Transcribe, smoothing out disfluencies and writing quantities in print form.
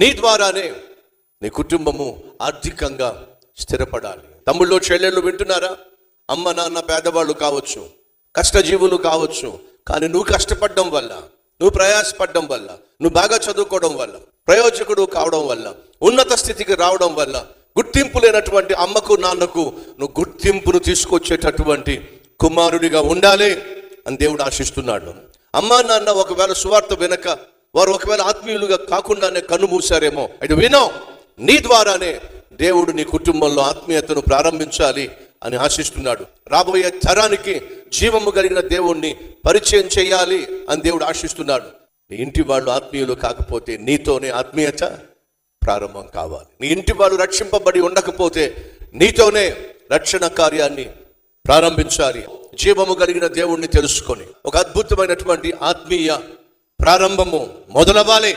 నీ ద్వారానే నీ కుటుంబము ఆర్థికంగా స్థిరపడాలి. తమ్ముళ్ళు చెల్లెళ్ళు వింటున్నారా? అమ్మ నాన్న పేదవాళ్ళు కావచ్చు, కష్టజీవులు కావచ్చు, కానీ నువ్వు కష్టపడడం వల్ల, నువ్వు ప్రయాసపడడం వల్ల, నువ్వు బాగా చదువుకోవడం వల్ల, ప్రయోజకుడు కావడం వల్ల, ఉన్నత స్థితికి రావడం వల్ల, గుర్తింపు లేనటువంటి అమ్మకు నాన్నకు నువ్వు గుర్తింపును తీసుకొచ్చేటటువంటి కుమారుడిగా ఉండాలి అని దేవుడు ఆశిస్తున్నాడు. అమ్మా నాన్న ఒకవేళ సువార్త వెనక వారు ఒకవేళ ఆత్మీయులుగా కాకుండానే కన్ను మూసారేమో, అయితే వినో, నీ ద్వారానే దేవుడు నీ కుటుంబంలో ఆత్మీయతను ప్రారంభించాలి అని ఆశిస్తున్నాడు. రాబోయే తరానికి జీవము కలిగిన దేవుణ్ణి పరిచయం చేయాలి అని దేవుడు ఆశిస్తున్నాడు. నీ ఇంటి వాళ్ళు ఆత్మీయులు కాకపోతే నీతోనే ఆత్మీయత ప్రారంభం కావాలి. నీ ఇంటి వాళ్ళు రక్షింపబడి ఉండకపోతే నీతోనే రక్షణ కార్యాన్ని ప్రారంభించాలి. జీవము కలిగిన దేవుణ్ణి తెలుసుకొని ఒక అద్భుతమైనటువంటి ఆత్మీయ ప్రారంభము మొదలవ్వాలి.